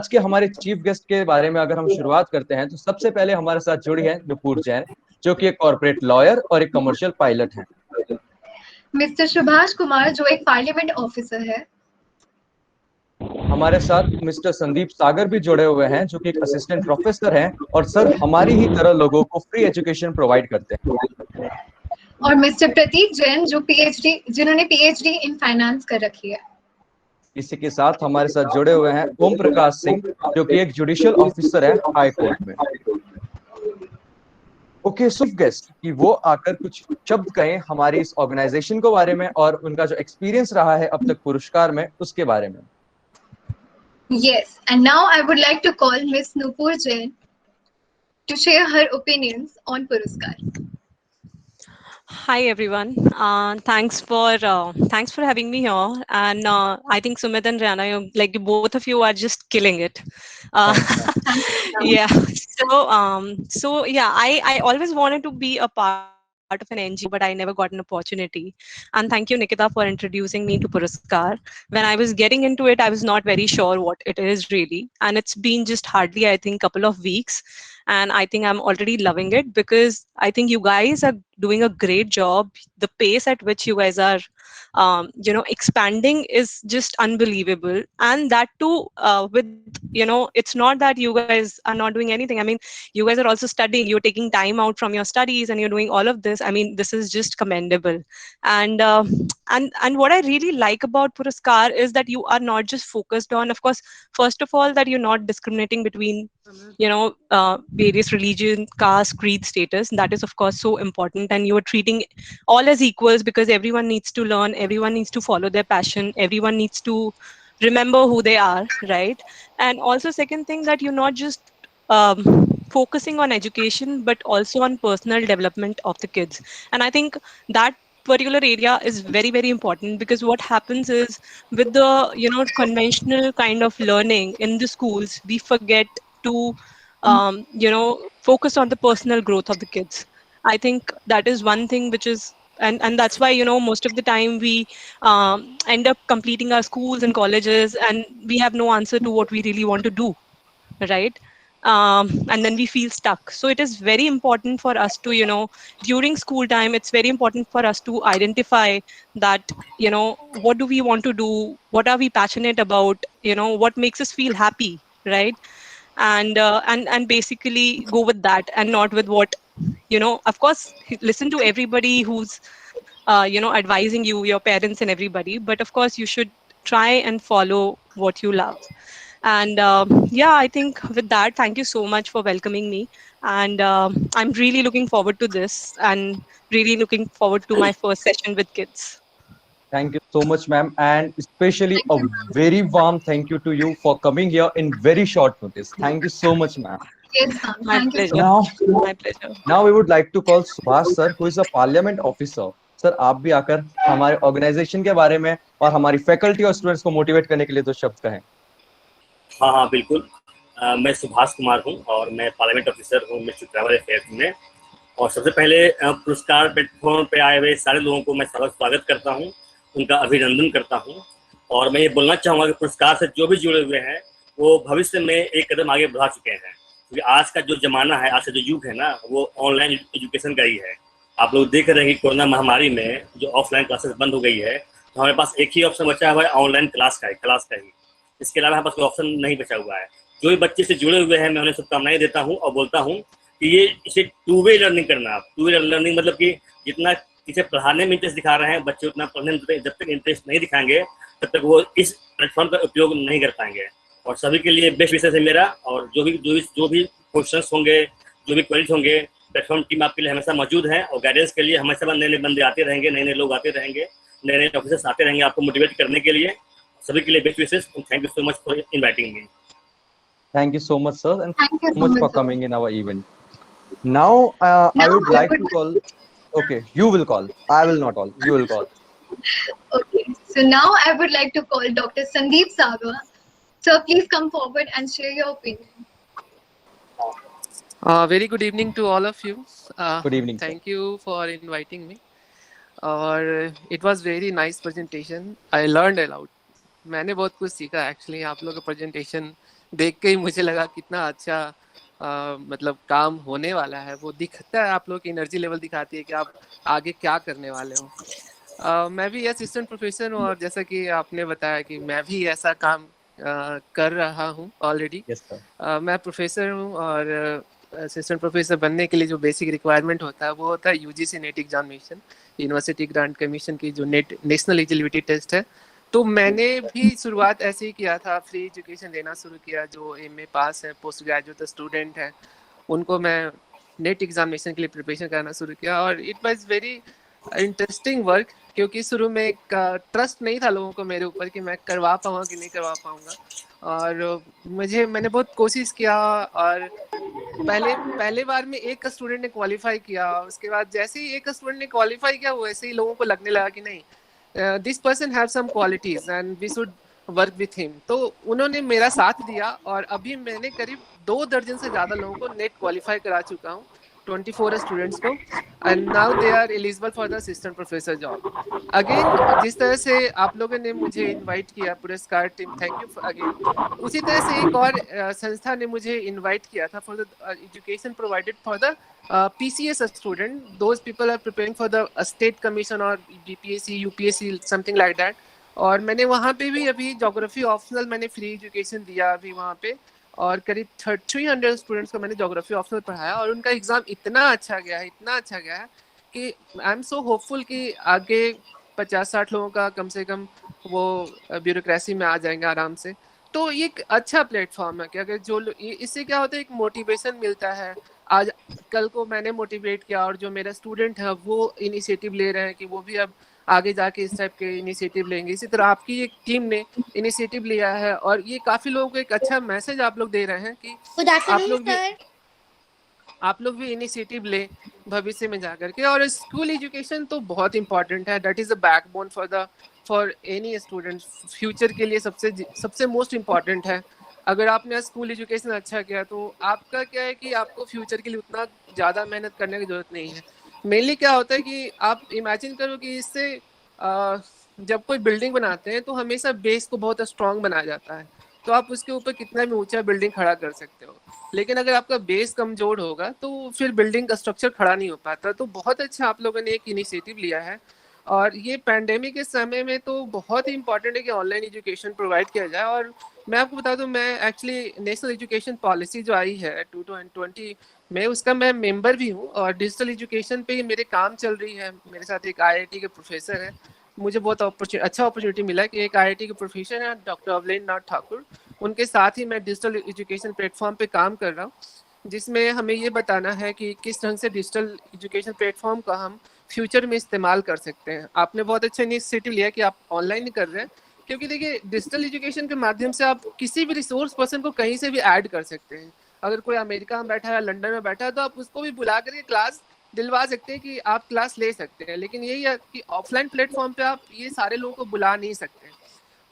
आज के हमारे चीफ गेस्ट के बारे में अगर हम शुरुआत करते हैं तो सबसे पहले हमारे साथ जुड़ी है नुपुर जैन, जो कि एक कॉर्पोरेट लॉयर और एक कमर्शियल पायलट हैं। मिस्टर सुभाष कुमार, जो एक पार्लियामेंट ऑफिसर है। हमारे साथ मिस्टर संदीप सागर भी जुड़े हुए हैं, जो कि एक असिस्टेंट प्रोफेसर हैं और सर हमारी ही तरह लोगों को फ्री एजुकेशन प्रोवाइड करते हैं। और मिस्टर प्रतीक जैन, जिन्होंने पीएचडी इन फाइनेंस कर रखी है। इसी के साथ हमारे साथ जुड़े हुए हैं ओम प्रकाश सिंह, जो कि एक जुडिशियल ऑफिसर है हाई कोर्ट में। ओके, चीफ गेस्ट कि वो आकर कुछ शब्द कहें हमारी इस ऑर्गेनाइजेशन के बारे में और उनका जो एक्सपीरियंस रहा है अब तक पुरस्कार में, उसके बारे में। Yes, and now I would like to call Miss Nupur Jain to share her opinions on Puraskar. Hi everyone. Thanks for having me here. And I think Sumit and Rihanna, like both of you are just killing it. Uh, yeah. So yeah, I always wanted to be a part of an NGO, but I never got an opportunity. And thank you, Nikita, for introducing me to Puraskar. When I was getting into it, I was not very sure what it is really, and it's been just hardly, I think, couple of weeks, and I think I'm already loving it because I think you guys are doing a great job. The pace at which you guys are expanding is just unbelievable, and that too with it's not that you guys are not doing anything. I mean, you guys are also studying, you're taking time out from your studies and you're doing all of this. I mean, this is just commendable. And what I really like about Puraskar is that you are not just focused on, of course, first of all, that you're not discriminating between various religion, caste, creed, status. That is of course so important, and you are treating all as equals because everyone needs to learn, everyone needs to follow their passion, everyone needs to remember who they are, right? And also second thing, that you're not just focusing on education but also on personal development of the kids. And I think that particular area is very very important, because what happens is, with the conventional kind of learning in the schools, we forget to focus on the personal growth of the kids. I think that is one thing which is, and that's why most of the time we end up completing our schools and colleges and we have no answer to what we really want to do, right? And then we feel stuck. So it is very important for us to, during school time, it's very important for us to identify that, what do we want to do, what are we passionate about, what makes us feel happy, right? And basically go with that, and not with what, of course, listen to everybody who's advising you, your parents and everybody, but of course you should try and follow what you love. And yeah, I think with that, thank you so much for welcoming me. And I'm really looking forward to this, and really looking forward to my first session with kids. Thank you so much, ma'am, and especially Thank a you, ma'am. very warm thank you to you for coming here in very short notice. Thank you so much, ma'am. Yes, ma'am. My Thank you so pleasure. much. Now, My pleasure. now we would like to call Subhash sir, who is a parliament officer. Sir, आप भी आकर हमारे organisation के बारे में और हमारी faculty और स्टूडेंट्स को मोटिवेट करने के लिए दो शब्द कहें। हाँ हाँ बिल्कुल। मैं सुभाष कुमार हूँ और मैं पार्लियामेंट ऑफिसर हूँ मिनिस्ट्री ट्रैवल अफेयर्स में। और सबसे पहले पुरस्कार प्लेटफॉर्म पे आए हुए सारे लोगों को मैं स्वागत करता हूँ, उनका अभिनंदन करता हूँ। और मैं ये बोलना चाहूँगा कि पुरस्कार से जो भी जुड़े हुए हैं वो भविष्य में एक कदम आगे बढ़ा चुके हैं, क्योंकि आज का जो जमाना है, आज का जो युग है ना, वो ऑनलाइन एजुकेशन का ही है। आप लोग देख रहे हैं कि कोरोना महामारी में जो ऑफलाइन क्लासेस बंद हो गई है, तो हमारे पास एक ही ऑप्शन बचा हुआ है, ऑनलाइन क्लास का ही। इसके अलावा हमारे पास कोई ऑप्शन नहीं बचा हुआ है। जो भी बच्चे से जुड़े हुए हैं, मैं उन्हें शुभकामनाएं देता हूँ और बोलता हूँ कि ये इसे टू वे लर्निंग करना। आप टू वे लर्निंग मतलब कि जितना इसे पढ़ाने में इंटरेस्ट दिखा रहे हैं बच्चे, उतना पढ़ने में जब तक इंटरेस्ट नहीं दिखाएंगे तब तक वो इस प्लेटफॉर्म का उपयोग नहीं कर पाएंगे। और सभी के लिए बेस्ट विशेष है मेरा। और जो भी क्वेश्चन होंगे, जो भी क्वेरीज होंगे, प्लेटफॉर्म टीम आपके लिए हमेशा मौजूद है। और गाइडेंस के लिए हमेशा नए बंदे आते रहेंगे, नए लोग आते रहेंगे, नए ऑफिसर्स आते रहेंगे आपको मोटिवेट करने के लिए। सभी के लिए best wishes. Thank you so much for inviting me. Thank you so much, sir, and Thank you so so much much, for sir. coming in our event. Now, I Now would I like would to call. Okay, you will call. I will not call. You will call. Okay. So now I would like to call Dr. Sandeep Sagar. Sir, please come forward and share your opinion. Very good evening to all of you. Good evening, sir. Thank you for inviting me. और it was very nice presentation. I learned a lot. मैंने बहुत कुछ सीखा actually. आप लोग का presentation देख के ही मुझे लगा कितना अच्छा मतलब काम होने वाला है। वो दिखता है, आप लोग की एनर्जी लेवल दिखाती है कि आप आगे क्या करने वाले हो। मैं भी असिस्टेंट प्रोफेसर हूँ, और जैसा कि आपने बताया कि मैं भी ऐसा काम कर रहा हूँ ऑलरेडी। Yes sir. मैं प्रोफेसर हूँ, और असिस्टेंट प्रोफेसर बनने के लिए जो बेसिक रिक्वायरमेंट होता है वो होता है UGC net examination, university grant commission की जो नेशनल एलिजिबिलिटी टेस्ट है। तो मैंने भी शुरुआत ऐसे ही किया था, फ्री एजुकेशन देना शुरू किया। जो एमए पास है, पोस्ट ग्रेजुएट स्टूडेंट है, उनको मैं नेट एग्जामिनेशन के लिए प्रिपरेशन करना शुरू किया। और it was very interesting work, क्योंकि शुरू में एक ट्रस्ट नहीं था लोगों को मेरे ऊपर कि मैं करवा पाऊंगा कि नहीं करवा पाऊंगा। और मैंने बहुत कोशिश किया, और पहले बार में एक स्टूडेंट ने क्वालिफाई किया। उसके बाद जैसे ही एक स्टूडेंट ने क्वालिफाई किया, वैसे ही लोगों को लगने लगा कि नहीं, this person have some qualities and we should work with him. तो उन्होंने मेरा साथ दिया, और अभी मैंने करीब 2 दर्जन से ज़्यादा लोगों को नेट क्वालिफाई करा चुका हूँ, 24 स्टूडेंट्स को, and now they are eligible for the assistant professor job. Again, जिस तरह से आप लोगों ने मुझे इनवाइट किया, पुरस्कार टीम, थैंक यू अगेन। उसी तरह से एक और संस्था ने मुझे इनवाइट किया था for the education provided for the PCS student, those people are preparing for the state commission और BPSC UPSC something like that. और मैंने वहाँ पे भी अभी ज्योग्राफी ऑप्शनल मैंने फ्री एजुकेशन दिया अभी वहाँ पे, और करीब 300 स्टूडेंट्स को मैंने ज्योग्राफी ऑप्शनल पढ़ाया, और उनका एग्जाम इतना अच्छा गया है कि आई एम सो होपफुल कि आगे 50-60 लोगों का कम से कम वो ब्यूरोक्रेसी में आ जाएंगे आराम से। तो ये एक अच्छा प्लेटफॉर्म है कि अगर जो इससे क्या होता है, एक मोटिवेशन मिलता है। आज कल को मैंने मोटिवेट किया, और जो मेरा स्टूडेंट है वो इनिशिएटिव ले रहे हैं कि वो भी अब आगे जाके इस टाइप के इनिशिएटिव लेंगे। इसी तरह आपकी एक टीम ने इनिशिएटिव लिया है, और ये काफ़ी लोगों को एक अच्छा मैसेज आप लोग दे रहे हैं कि आप लोग भी इनिशिएटिव लें भविष्य में जाकर के। और स्कूल एजुकेशन तो बहुत इंपॉर्टेंट है, that is the backbone for any student. Future के लिए सबसे मोस्ट इम्पॉर्टेंट है। अगर आपने स्कूल एजुकेशन अच्छा किया, तो आपका क्या है कि आपको फ्यूचर के लिए उतना ज़्यादा मेहनत करने की जरूरत नहीं है। मेनली क्या होता है कि आप इमेजिन करो कि इससे जब कोई बिल्डिंग बनाते हैं तो हमेशा बेस को बहुत स्ट्रांग बनाया जाता है, तो आप उसके ऊपर कितना भी ऊंचा बिल्डिंग खड़ा कर सकते हो। लेकिन अगर आपका बेस कमजोर होगा तो फिर बिल्डिंग का स्ट्रक्चर खड़ा नहीं हो पाता। तो बहुत अच्छा आप लोगों ने एक इनिशिएटिव लिया है, और ये पैंडेमिक के समय में तो बहुत ही इंपॉर्टेंट है कि ऑनलाइन एजुकेशन प्रोवाइड किया जाए। और मैं आपको बता दूं, मैं एक्चुअली नेशनल एजुकेशन पॉलिसी जो आई है 2020 में, उसका मैं मेंबर भी हूँ, और डिजिटल एजुकेशन पे मेरे काम चल रही है। मेरे साथ एक IIT के प्रोफेसर है, मुझे बहुत अच्छा अपॉर्चुनिटी मिला कि एक IIT के प्रोफेसर है डॉक्टर अवलेन नाथ ठाकुर, उनके साथ ही मैं डिजिटल एजुकेशन प्लेटफॉर्म पे काम कर रहा हूँ, जिसमें हमें ये बताना है कि किस ढंग से डिजिटल एजुकेशन प्लेटफॉर्म का हम फ्यूचर में इस्तेमाल कर सकते हैं। आपने बहुत अच्छा इनिशिएटिव लिया कि आप ऑनलाइन ही कर रहे हैं, क्योंकि देखिए डिजिटल एजुकेशन के माध्यम से आप किसी भी रिसोर्स पर्सन को कहीं से भी ऐड कर सकते हैं। अगर कोई अमेरिका में बैठा है, लंदन में बैठा है, तो आप उसको भी बुला करके क्लास दिलवा सकते हैं कि आप क्लास ले सकते हैं। लेकिन यही है कि ऑफलाइन प्लेटफॉर्म पे आप ये सारे लोगों को बुला नहीं सकते।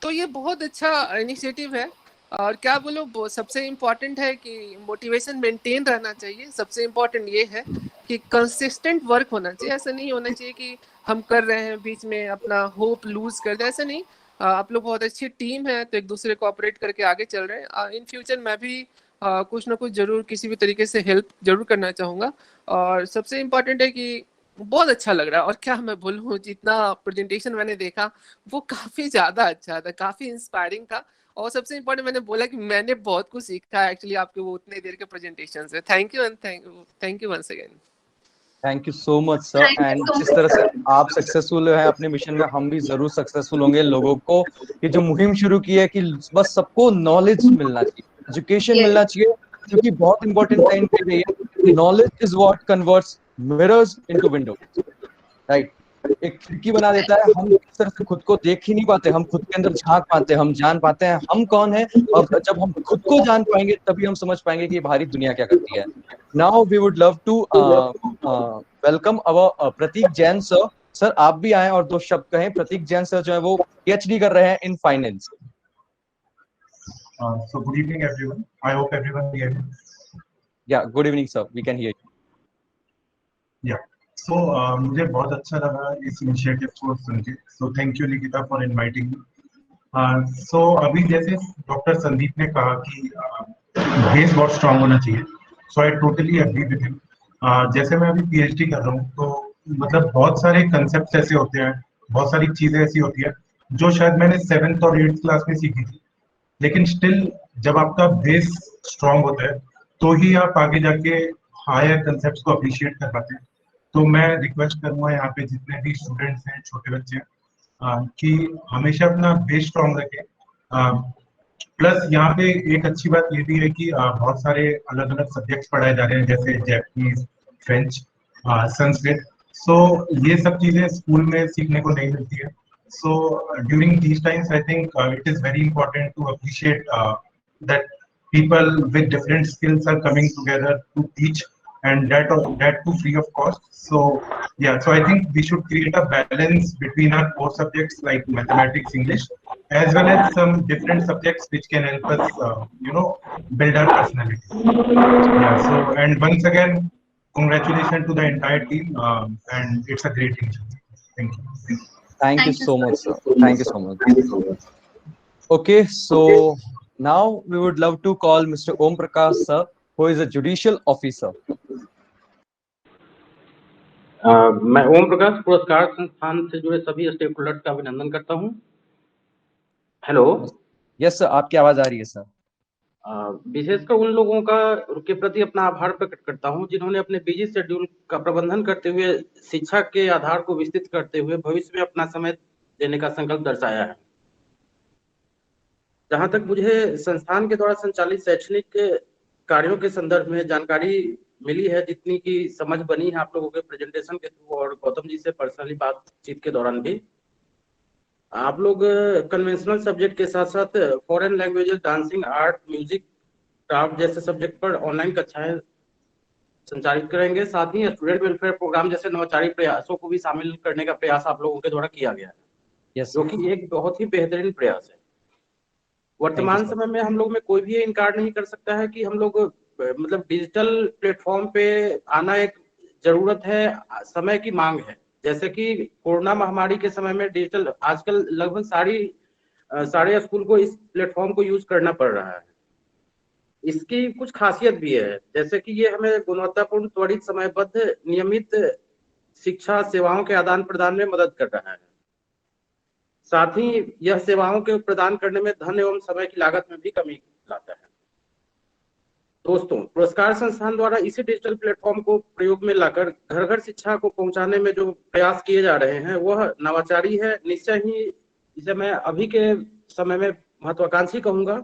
तो ये बहुत अच्छा इनिशिएटिव है, और क्या बोलो, सबसे इम्पोर्टेंट है कि मोटिवेशन मेंटेन रहना चाहिए। सबसे इम्पोर्टेंट ये है कि कंसिस्टेंट वर्क होना चाहिए। ऐसा नहीं होना चाहिए कि हम कर रहे हैं बीच में अपना होप लूज कर दे, ऐसा नहीं। आप लोग बहुत अच्छी टीम है, तो एक दूसरे को ऑपरेट करके आगे चल रहे हैं। इन फ्यूचर मैं भी कुछ ना कुछ जरूर किसी भी तरीके से हेल्प जरूर करना चाहूँगा। और सबसे इम्पोर्टेंट है कि बहुत अच्छा लग रहा है, और क्या मैं बोलूँ, जितना प्रेजेंटेशन मैंने देखा वो काफ़ी ज़्यादा अच्छा था, काफ़ी इंस्पायरिंग था। और सबसे इम्पोर्टेंट, मैंने बोला कि मैंने बहुत कुछ सीखा है एक्चुअली आपके वो उतने देर के प्रेजेंटेशन से। Thank you and thank you once again. Thank you so much sir. And जिस तरह से आप सक्सेसफुल हैं अपने मिशन में, हम भी जरूर सक्सेसफुल होंगे। लोगों को ये जो मुहिम शुरू की है कि बस सबको नॉलेज मिलना चाहिए, एजुकेशन मिलना चाहिए, क्योंकि बहुत इंपॉर्टेंट लाइन कह रही है, knowledge is what converts mirrors into Windows, right. एक खिड़की बना देता है, हम इस तरह से खुद को देख ही नहीं पाते, हम खुद के अंदर झांक पाते हैं, हम जान पाते हैं हम कौन है। और जब हम खुद को जान पाएंगे तभी हम समझ पाएंगे कि बाहरी दुनिया क्या करती है। Now we would love to welcome our Prateek Jain sir. Sir आप भी आए और 2 शब्द कहें। प्रतीक जैन सर जो है वो PhD कर रहे हैं in finance. So good evening everyone. I hope everyone hear me. Yeah, good evening sir, we can hear you. Yeah. So मुझे बहुत अच्छा लगा इस इनिशिएटिव को सुन के। So thank you Nikita for inviting me. सो अभी जैसे डॉक्टर संदीप ने कहा कि बेस बहुत स्ट्रांग होना चाहिए, so I totally agree with him. जैसे मैं अभी पीएचडी कर रहा हूँ, तो मतलब बहुत सारे कंसेप्ट ऐसे होते हैं, बहुत सारी चीजें ऐसी होती है जो शायद मैंने 7th और 8th क्लास में सीखी थी, लेकिन स्टिल जब आपका बेस स्ट्रांग होता है तो ही आप आगे जाके हायर कंसेप्ट को अप्रिशिएट कर पाते हैं। तो मैं रिक्वेस्ट करूंगा यहाँ पे जितने भी स्टूडेंट्स हैं, छोटे बच्चे हैं, कि हमेशा अपना बेस स्ट्रांग रखें। प्लस यहाँ पे एक अच्छी बात ये भी है कि बहुत सारे अलग अलग सब्जेक्ट्स पढ़ाए जा रहे हैं, जैसे जैपनीज, फ्रेंच, संस्कृत। सो ये सब चीजें स्कूल में सीखने को नहीं मिलती है। So during these times, I think it is very important to appreciate that people with different skills are coming together to teach, and that too free of cost. So yeah, so I think we should create a balance between our core subjects like mathematics, English, as well as some different subjects which can help us, build our personality. Yeah. So and once again, congratulations to the entire team, and it's a great initiative. Thank you. Thank you Thank you so so much, much. sir. Thank you so much. Okay, so now we would love to call Mr. Om Prakash, sir, who is a judicial officer. मैं ओम प्रकाश पुरस्कार संस्थान से जुड़े सभी stake holders का अभिनंदन करता हूं। हेलो। यस सर, आपकी आवाज आ रही है सर। विशेषकर उन लोगों के प्रति अपना आभार प्रकट करता हूं जिन्होंने अपने बिजी शेड्यूल का प्रबंधन करते हुए शिक्षा के आधार को विस्तृत करते हुए भविष्य में अपना समय देने का संकल्प दर्शाया है। जहां तक मुझे संस्थान के द्वारा संचालित शैक्षणिक कार्यों के संदर्भ में जानकारी मिली है, जितनी की समझ बनी है आप लोगों के प्रेजेंटेशन के थ्रू और गौतम जी से पर्सनली बातचीत के दौरान भी, आप लोग कन्वेंशनल सब्जेक्ट के साथ साथ foreign languages, dancing, art, music, craft जैसे सब्जेक्ट पर ऑनलाइन कक्षाएं संचालित करेंगे। साथ ही स्टूडेंट वेलफेयर प्रोग्राम जैसे नवाचारी प्रयासों को भी शामिल करने का प्रयास आप लोगों के द्वारा किया गया है, yes, जो कि एक बहुत ही बेहतरीन प्रयास है। वर्तमान समय में हम लोग में कोई भी ये इनकार नहीं कर सकता है कि हम लोग मतलब डिजिटल प्लेटफॉर्म पे आना एक जरूरत है, समय की मांग है। जैसे कि कोरोना महामारी के समय में डिजिटल आजकल लगभग सारे स्कूल को इस प्लेटफॉर्म को यूज करना पड़ रहा है। इसकी कुछ खासियत भी है, जैसे कि ये हमें गुणवत्तापूर्ण, त्वरित, समयबद्ध, नियमित शिक्षा सेवाओं के आदान प्रदान में मदद कर रहा है। साथ ही यह सेवाओं के प्रदान करने में धन एवं समय की लागत में भी कमी लाता है। दोस्तों, पुरस्कार संस्थान द्वारा इसी डिजिटल प्लेटफॉर्म को प्रयोग में लाकर घर घर शिक्षा को पहुंचाने में जो प्रयास किए जा रहे हैं वह नवाचारी है। निश्चय ही इसे मैं अभी के समय में महत्वाकांक्षी कहूंगा,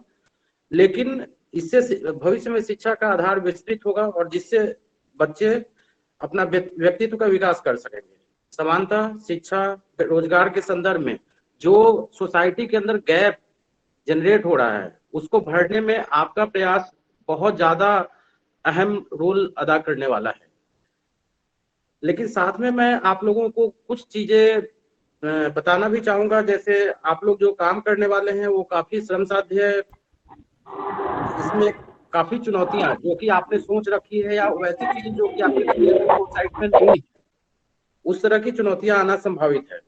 लेकिन इससे भविष्य में शिक्षा का आधार विस्तृत होगा और जिससे बच्चे अपना व्यक्तित्व का विकास कर सकेंगे। समानता, शिक्षा, रोजगार के संदर्भ में जो सोसाइटी के अंदर गैप जनरेट हो रहा है उसको भरने में आपका प्रयास बहुत ज्यादा अहम रोल अदा करने वाला है। लेकिन साथ में मैं आप लोगों को कुछ चीजें बताना भी चाहूंगा। जैसे आप लोग जो काम करने वाले हैं वो काफी श्रम साध्य है, इसमें काफी चुनौतियां जो कि आपने सोच रखी है या वैसी चीजें जो कि आपके साइट में नहीं है, उस तरह की चुनौतियां आना संभावित है।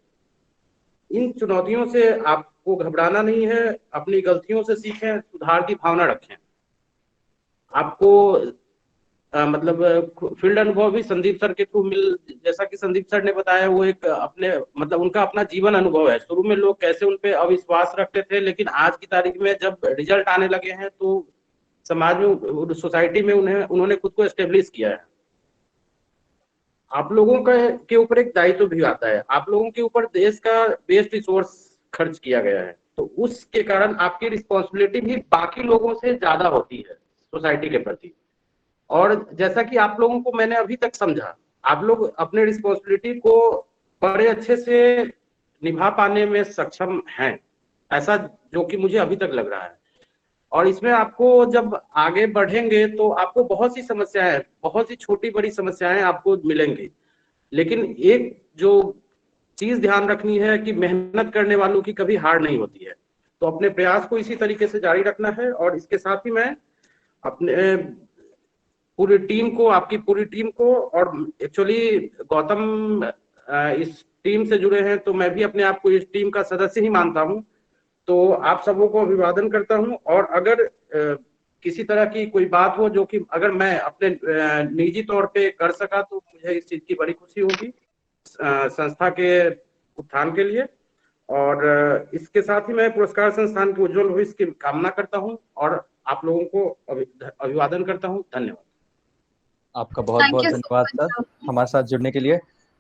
इन चुनौतियों से आपको घबराना नहीं है, अपनी गलतियों से सीखें, सुधार की भावना रखें। आपको मतलब फील्ड अनुभव भी संदीप सर के थ्रू जैसा कि संदीप सर ने बताया, वो एक अपने मतलब उनका अपना जीवन अनुभव है। शुरू में लोग कैसे उन पे अविश्वास रखते थे, लेकिन आज की तारीख में जब रिजल्ट आने लगे हैं तो समाज में, सोसाइटी में उन्होंने खुद को एस्टेब्लिश किया है। आप लोगों के ऊपर एक दायित्व भी आता है। आप लोगों के ऊपर देश का बेस्ट रिसोर्स खर्च किया गया है, तो उसके कारण आपकी रिस्पॉन्सिबिलिटी भी बाकी लोगों से ज्यादा होती है सोसाइटी के प्रति। और जैसा कि आप लोगों को मैंने अभी तक समझा, आप लोग अपने रिस्पॉन्सिबिलिटी को बड़े अच्छे से निभा पाने में सक्षम हैं, ऐसा जो कि मुझे अभी तक लग रहा है। और इसमें आपको जब आगे बढ़ेंगे तो आपको बहुत सी समस्याएं, बहुत सी छोटी बड़ी समस्याएं आपको मिलेंगी, लेकिन एक जो चीज ध्यान रखनी है कि मेहनत करने वालों की कभी हार नहीं होती है। तो अपने प्रयास को इसी तरीके से जारी रखना है। और इसके साथ ही मैं अपने पूरी टीम को, आपकी पूरी टीम को, और एक्चुअली गौतम इस टीम से जुड़े हैं तो मैं भी अपने आप को इस टीम का सदस्य ही मानता हूं। तो आप सबों को अभिवादन करता हूं। और अगर किसी तरह की कोई बात हो जो कि अगर मैं अपने निजी तौर पे कर सका तो मुझे इस चीज की बड़ी खुशी होगी संस्था के उत्थान के लिए। और इसके साथ ही मैं पुरस्कार संस्थान के उज्जवल भविष्य की कामना करता हूं और आप लोगों को अभिवादन करता हूं। धन्यवाद। आपका बहुत बहुत Thank you so धन्यवाद much, सर sir. हमारे साथ जुड़ने के लिए।